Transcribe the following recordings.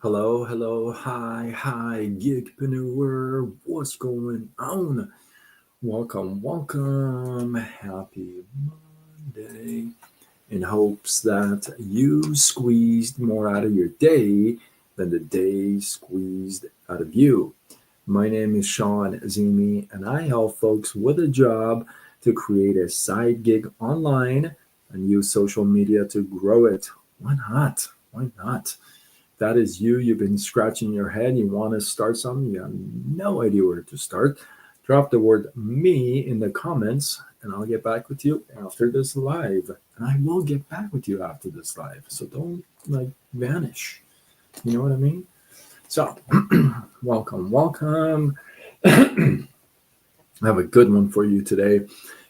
Hello, hello, hi, gigpreneur. What's going on? Welcome. Happy Monday. In hopes that you squeezed more out of your day than the day squeezed out of you. My name is Sean Zimi, and I help folks with a job to create a side gig online and use social media to grow it. Why not? Why not? That is you. You've been scratching your head. You want to start something. You have no idea where to start. Drop the word me in the comments and I'll get back with you after this live. And I will get back with you after this live. So don't vanish. You know what I mean? So, welcome. I have a good one for you today.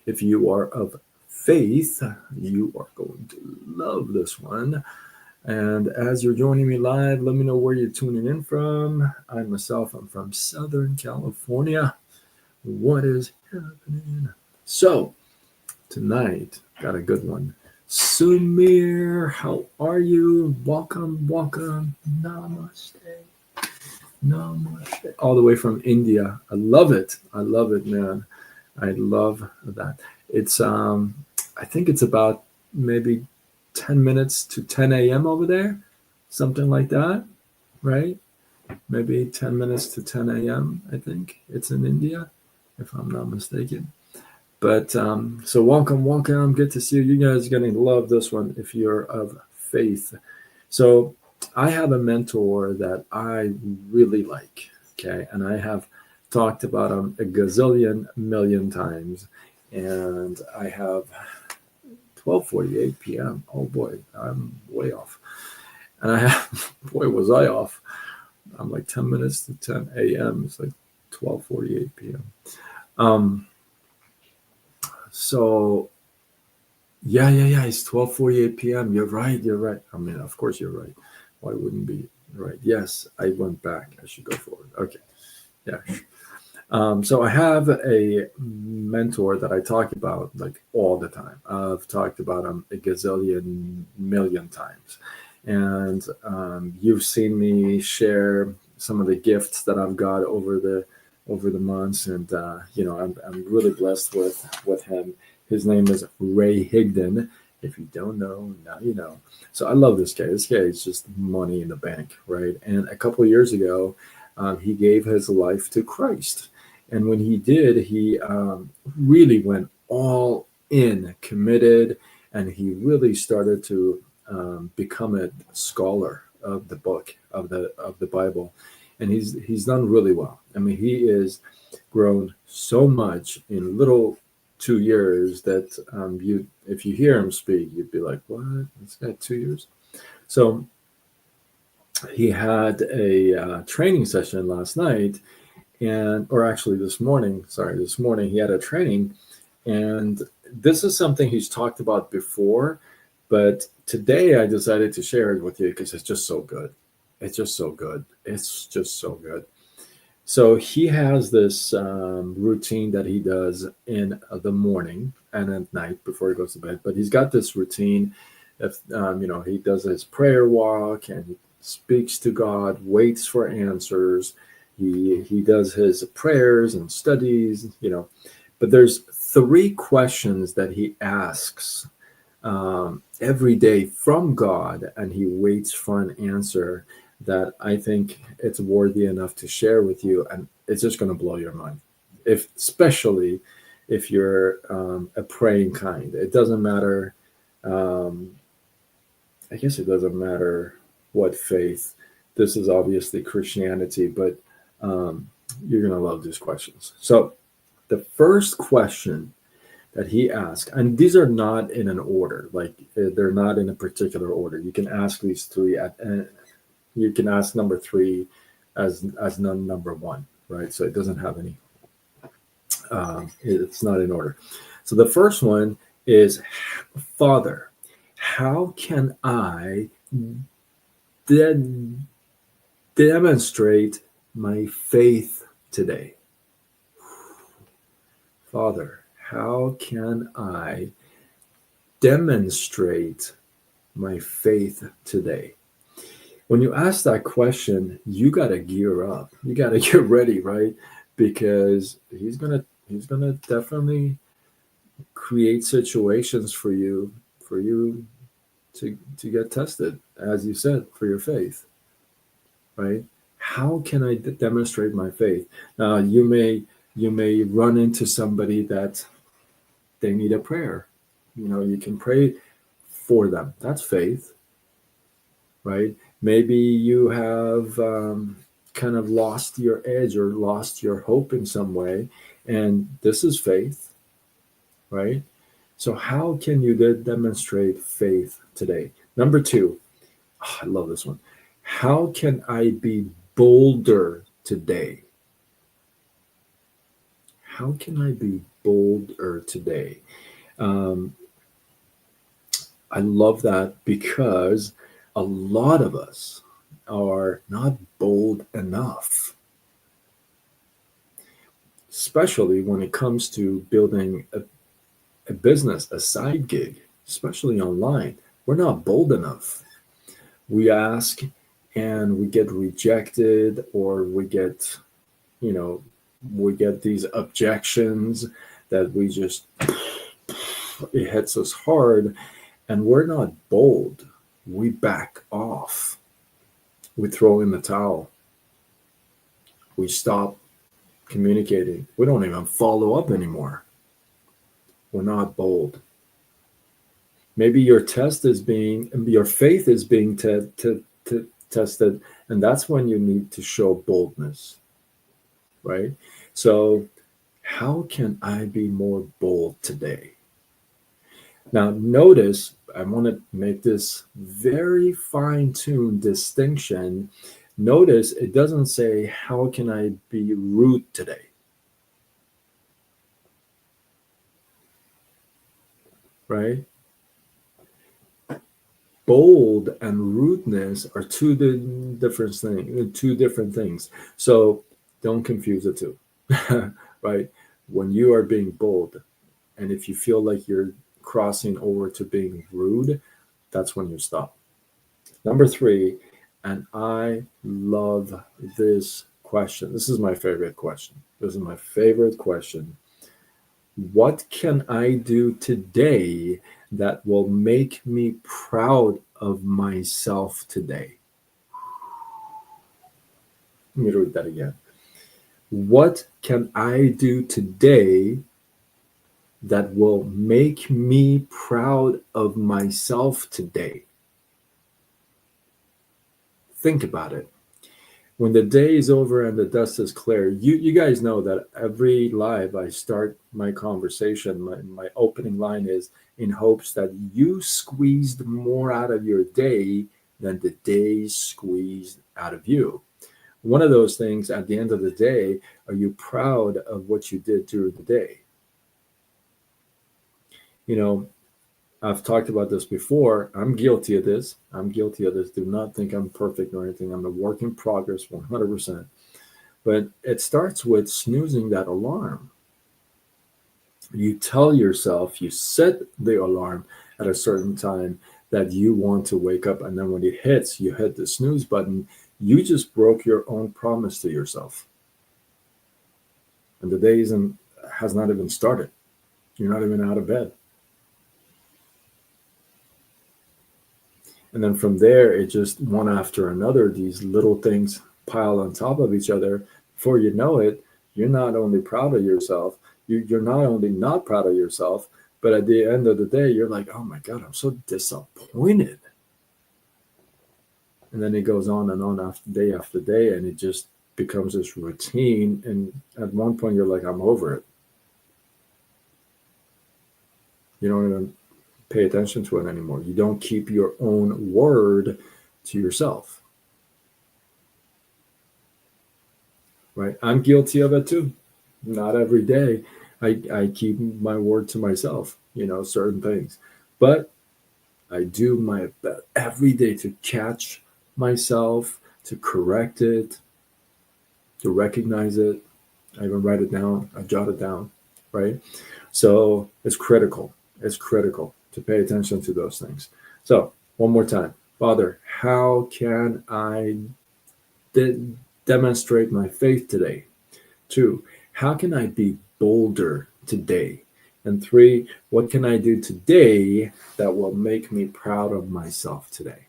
If you are of faith, you are going to love this one. And as you're joining me live, let me know where you're tuning in from. I'm from Southern California. What is happening? So, tonight, got a good one. Sumir, how are you? Welcome. Namaste. All the way from India. I love it, man. I love that. It's I think it's about maybe 10 minutes to 10 a.m. over there, something like that, right? Maybe 10 minutes to 10 a.m. I think it's in India, if I'm not mistaken. But so welcome. Good to see you. You guys are going to love this one if you're of faith. So I have a mentor that I really like, okay? And I have talked about him a gazillion million times. And I have 12:48 p.m. Oh boy, I'm way off. And I have, boy, was I off. I'm like 10 minutes to 10 a.m. It's like 12:48 p.m. Um, so yeah. It's 12:48 p.m. You're right. I mean, of course you're right. Why wouldn't be right? Yes, I went back. I should go forward. Okay. Yeah. So I have a mentor that I talk about like all the time. I've talked about him a gazillion million times, and you've seen me share some of the gifts that I've got over the months, and I'm really blessed with him. His name is Ray Higdon. If you don't know, now you know. So I love this guy. This guy is just money in the bank, right? And a couple of years ago, he gave his life to Christ. And when he did, he really went all in, committed, and he really started to become a scholar of the book of the Bible, and he's done really well. I mean, he is grown so much in little 2 years that you if you hear him speak, you'd be like, "What? It's got 2 years." So he had a training session last night and or actually this morning he had a training, and this is something he's talked about before, but today I decided to share it with you because it's just so good. So he has this routine that he does in the morning and at night before he goes to bed, but he's got this routine. If he does his prayer walk and he speaks to God, waits for answers. He does his prayers and studies, but there's three questions that he asks every day from God, and he waits for an answer that I think it's worthy enough to share with you, and it's just going to blow your mind. Especially if you're a praying kind, it doesn't matter. Um, I guess it doesn't matter what faith. This is obviously Christianity, but you're going to love these questions. So, the first question that he asked, and these are not in an order, like they're not in a particular order. You can ask these three you can ask number three as number one, right? So it doesn't have any. It's not in order. So the first one is, Father, how can I then demonstrate my faith today? Father, how can I demonstrate my faith today? When you ask that question, you got to gear up. You got to get ready, right? Because he's gonna definitely create situations for you to get tested, as you said, for your faith, right? How can I demonstrate my faith? Now, you may run into somebody that they need a prayer. You can pray for them. That's faith, right? Maybe you have kind of lost your edge or lost your hope in some way, and this is faith, right? So, how can you demonstrate faith today? Number two, I love this one. How can I be bolder today? How can I be bolder today? Um, I love that because a lot of us are not bold enough, especially when it comes to building a business, a side gig, especially online. We're not bold enough. We ask and we get rejected, or you know, we get these objections that we just, it hits us hard, and we're not bold. We back off. We throw in the towel. We stop communicating. We don't even follow up anymore. We're not bold. Maybe your faith is being tested, and that's when you need to show boldness, right? So, how can I be more bold today? Now, notice, I want to make this very fine tuned distinction. Notice it doesn't say, how can I be rude today? Right? Bold and rudeness are two different things. So don't confuse the two, right? When you are being bold, and if you feel like you're crossing over to being rude, that's when you stop. Number three, and I love this question. This is my favorite question. This is my favorite question. What can I do today that will make me proud of myself today? Let me read that again. What can I do today that will make me proud of myself today? Think about it. When the day is over and the dust is clear, you guys know that every live I start my conversation, my opening line is in hopes that you squeezed more out of your day than the day squeezed out of you. One of those things at the end of the day, are you proud of what you did during the day? You know, I've talked about this before. I'm guilty of this. I'm guilty of this. Do not think I'm perfect or anything. I'm a work in progress 100%. But it starts with snoozing that alarm. You tell yourself, you set the alarm at a certain time that you want to wake up. And then when it hits, you hit the snooze button. You just broke your own promise to yourself. And the day has not even started. You're not even out of bed. And then from there, it just one after another, these little things pile on top of each other. Before you know it, you're not only proud of yourself, you're not only not proud of yourself, but at the end of the day, you're like, oh my God, I'm so disappointed. And then it goes on and on after day, and it just becomes this routine. And at one point, you're like, I'm over it. You don't even pay attention to it anymore. You don't keep your own word to yourself. Right? I'm guilty of it too. Not every day. I keep my word to myself, certain things. But I do my best every day to catch myself, to correct it, to recognize it. I even write it down, I jot it down, right? So it's critical. It's critical to pay attention to those things. So One more time. Father, how can I demonstrate my faith today? 2, how can I be bolder today? And 3, what can I do today that will make me proud of myself today?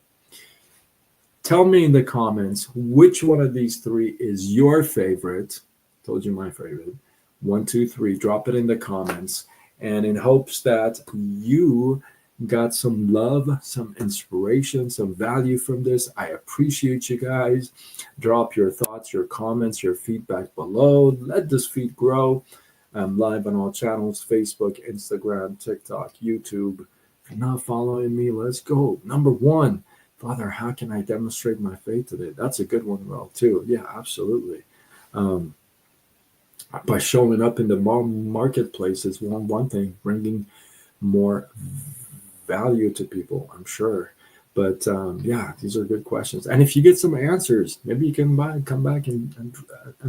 Tell me in the comments which one of these 3 is your favorite. Told you my favorite. 1, 2, 3. Drop it in the comments. And in hopes that you got some love, some inspiration, some value from this, I appreciate you guys. Drop your thoughts, your comments, your feedback below. Let this feed grow. I'm live on all channels: Facebook, Instagram, TikTok, YouTube. If you're not following me, let's go. Number 1, Father, how can I demonstrate my faith today? That's a good one, Well, too. Yeah, absolutely. By showing up in the marketplace is one thing, bringing more value to people, I'm sure. But yeah, these are good questions. And if you get some answers, maybe you can come back and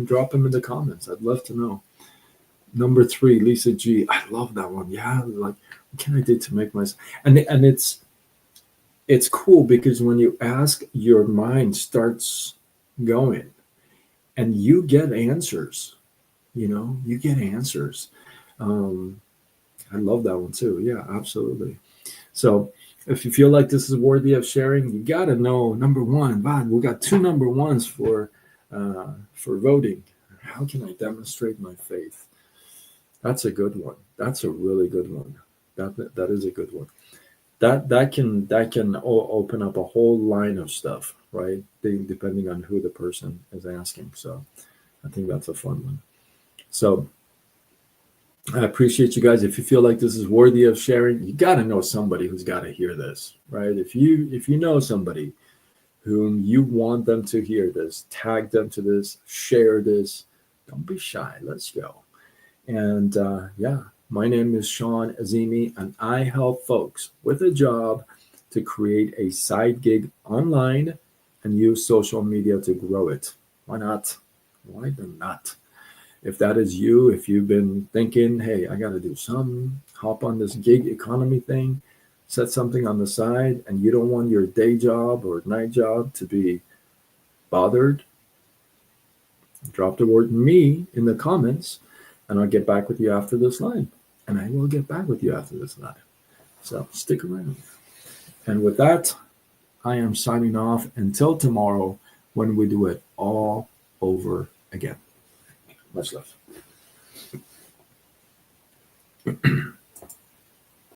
drop them in the comments. I'd love to know. Number 3, Lisa G. I love that one. Yeah, like, what can I do to make myself? And it's cool because when you ask, your mind starts going, and you get answers. You get answers. I love that one too. Yeah, absolutely. So if you feel like this is worthy of sharing, you got to know, number 1, Bob, we got 2 number 1s for voting. How can I demonstrate my faith? That's a good one. That's a really good one. That is a good one. That can open up a whole line of stuff, right? Depending on who the person is asking. So I think that's a fun one. So I appreciate you guys. If you feel like this is worthy of sharing, you got to know somebody who's got to hear this, right? If you know somebody whom you want them to hear this, tag them to this, share this. Don't be shy. Let's go. And yeah, my name is Sean Azimi, and I help folks with a job to create a side gig online and use social media to grow it. Why not? Why not? If that is you, if you've been thinking, hey, I got to do something, hop on this gig economy thing, set something on the side, and you don't want your day job or night job to be bothered, drop the word me in the comments, and I'll get back with you after this live. And I will get back with you after this live. So stick around. And with that, I am signing off until tomorrow when we do it all over again. Much love.